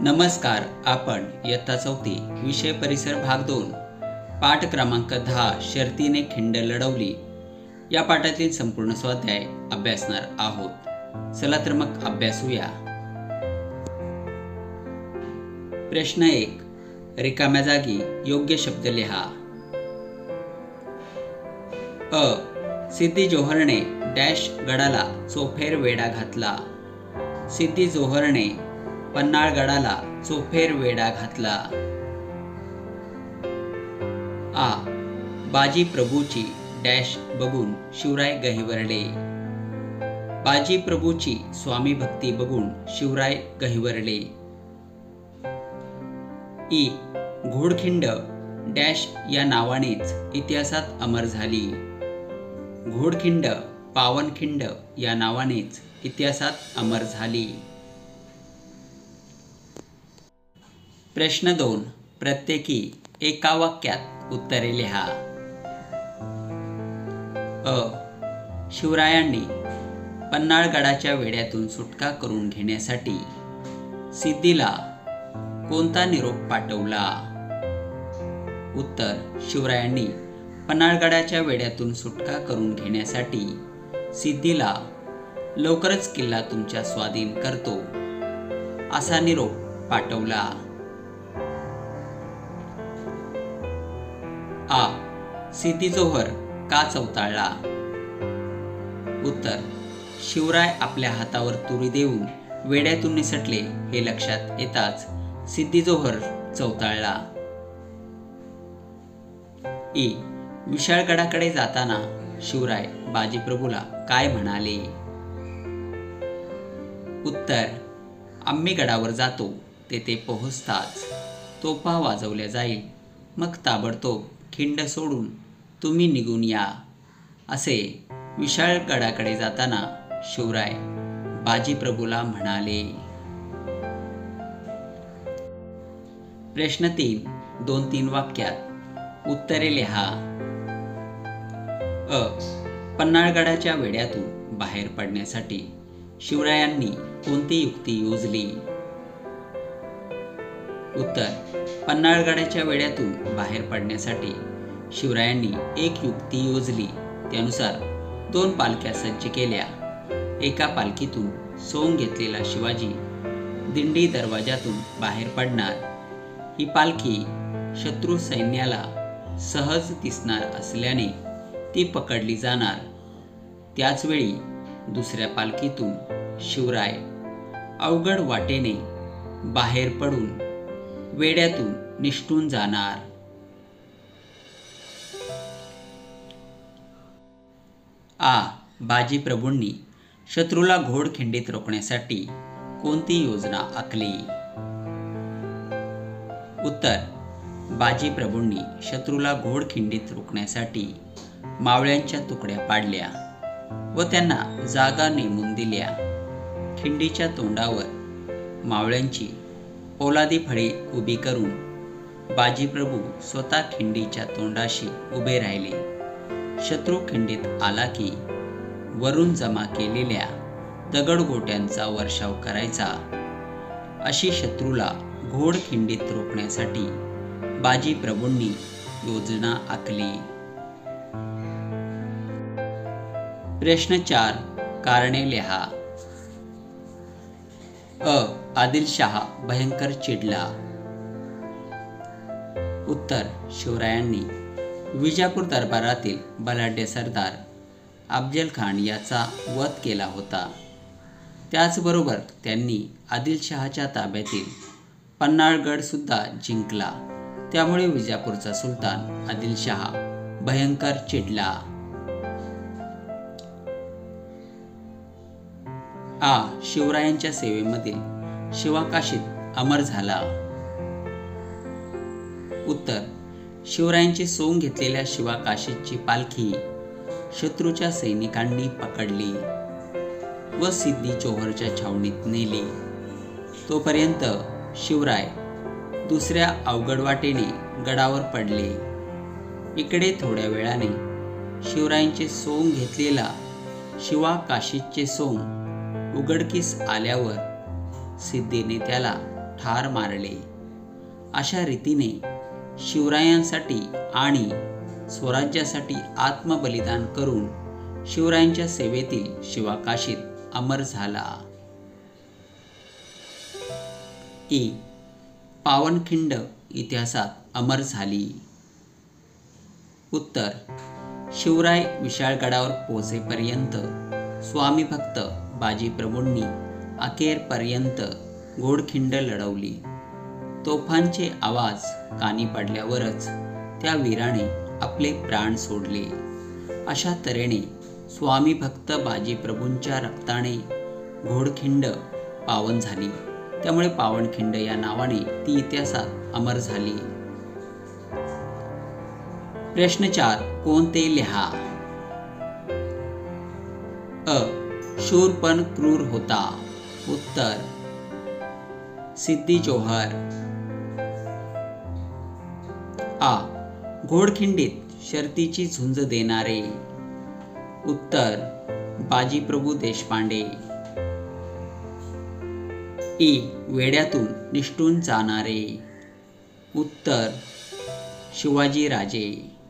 नमस्कार. आपण इयत्ता 4 विषय परिसर भाग 2 पाठ क्रमांक 10 शर्तीने खिंड लढवली या पाठातील संपूर्ण स्वाध्याय अभ्यासणार आहोत. चला तर मग अभ्यासूया. प्रश्न 1. रिकाम्या जागी योग्य शब्द लिहा. अ. सिद्दी जोहरने डॅश गडाला चोफेर वेढा घातला. सिद्दी जोहरने पन्हाळगडाला चोफेर वेढा घातला. आ. बाजी प्रभूची डॅश बघून शिवराय गहिवरले. बाजी प्रभूची स्वामी भक्ती बघून शिवराय गहिवरले. ई. घोडखिंड डॅश या नावानेच इतिहासात अमर झाली. घोडखिंड पावनखिंड या नावानेच इतिहासात अमर झाली. प्रश्न 2. प्रत्येकी एका वाक्यात उत्तरे लिहा. अ. शिवरायांनी पन्हाळगडाच्या वेढ्यातून सुटका करून घेण्यासाठी सिद्धीला कोणता निरोप पाठवला? उत्तर. शिवरायांनी पन्हाळगडाच्या वेढ्यातून सुटका करून घेण्यासाठी सिद्धीला लवकरच किल्ला तुमच्या स्वाधीन करतो असा निरोप पाठवला. आ. सिद्दी जोहर का चवताळला? उत्तर. शिवराय आपल्या हातावर तुरी देऊन वेढ्यातून निसटले हे लक्षात येताच सिद्दी जोहर चवताळला. ई. विशाळगडाकडे जाताना शिवराय बाजीप्रभूला काय म्हणाले? उत्तर. आम्ही गडावर जातो, तेथे पोहोचताच तोफा वाजवल्या जाईल, मग ताबडतोब खिंड सोडून तुम्ही निघून या, असे विशाळगडाकडे जाताना शिवराय बाजीप्रभूला म्हणाले. प्रश्न 3. 2-3 वाक्यात उत्तरे लिहा. अ. पन्हाळगडाच्या वेढ्यातून बाहेर पडण्यासाठी शिवरायांनी कोणती युक्ती योजली? उत्तर. पन्हाळगडाच्या वेढ्यातून बाहेर पडण्यासाठी शिवरायांनी एक युक्ती योजली. त्यानुसार 2 पालख्या सज्ज केल्या. एका पालखीतून सोंग घेतलेला शिवाजी दिंडी दरवाजातून बाहेर पडणार. ही पालखी शत्रू सैन्याला सहज दिसणार असल्याने ती पकडली जाणार. त्याचवेळी दुसऱ्या पालखीतून शिवराय अवघड वाटेने बाहेर पडून वेढ्यातून निसटून जाणार. आ. बाजीप्रभूंनी शत्रूला घोडखिंडीत रोखण्यासाठी कोणती योजना आखली? उत्तर. बाजीप्रभूंनी शत्रूला घोडखिंडीत रोखण्यासाठी मावळ्यांच्या तुकड्या पाडल्या व त्यांना जागा नेमून दिल्या. खिंडीच्या तोंडावर मावळ्यांची पोलादी फळी उभी करून बाजीप्रभू स्वतः खिंडीच्या तोंडाशी उभे राहिले. शत्रू खिंडीत आला की वरून जमा केलेल्या दगडगोट्यांचा वर्षाव करायचा. अशी शत्रूला घोडखिंडीत रोखण्यासाठी बाजीप्रभूंनी योजना आखली. प्रश्न 4. कारणे लिहा. अ. आदिलशहा भयंकर चिडला. उत्तर. शिवरायांनी विजापूर दरबारातील बलाढ्य सरदार अफजल खान याचा वध केला होता. त्याचबरोबर त्यांनी आदिलशहाच्या ताब्यातील पन्हाळगड सुद्धा जिंकला. त्यामुळे विजापूरचा सुलतान आदिलशहा भयंकर चिडला. आ. शिवरायांच्या सेवेमधील शिवा काशीद अमर झाला. उत्तर. शिवरायांची सोंग घेतलेल्या शिवा काशीदची पालखी शत्रूच्या सैनिकांनी पकडली व सिद्दी जोहरच्या छावणीत नेली. तोपर्यंत शिवराय दुसऱ्या अवघड वाटेने गडावर पडले. इकडे थोड्या वेळाने शिवरायांचे सोंग घेतलेला शिवा काशीदचे सोंग उघडकीस आल्यावर सिद्धीने त्याला ठार मारले. अशा रीतीने शिवरायांसाठी आणि स्वराज्यासाठी आत्मबलिदान करून शिवरायांच्या सेवेतील शिवा काशीत अमर झाला. ई. पावनखिंड इतिहासात अमर झाली. उत्तर. शिवराय विशाळगडावर पोहोचेपर्यंत स्वामी भक्त बाजीप्रभूंनी अखेरपर्यंत घोडखिंड लढवली. तोफांचे आवाज कानी पडल्यावरच त्या वीराने आपले प्राण सोडले. अशा तऱ्हेने स्वामी भक्त बाजीप्रभूंच्या रक्ताने घोडखिंड पावन झाली. त्यामुळे पावनखिंड या नावाने ती इतिहासात अमर झाली. प्रश्न 4. कोणते लिहा. अ. शूर पण क्रूर होता. उत्तर. सिद्दी जोहर. आ. घोडखिंडीत शर्तीची झुंज देणारे. उत्तर. बाजीप्रभू देशपांडे. ई. वेड्यातून निष्ठून जाणारे. उत्तर. शिवाजी राजे.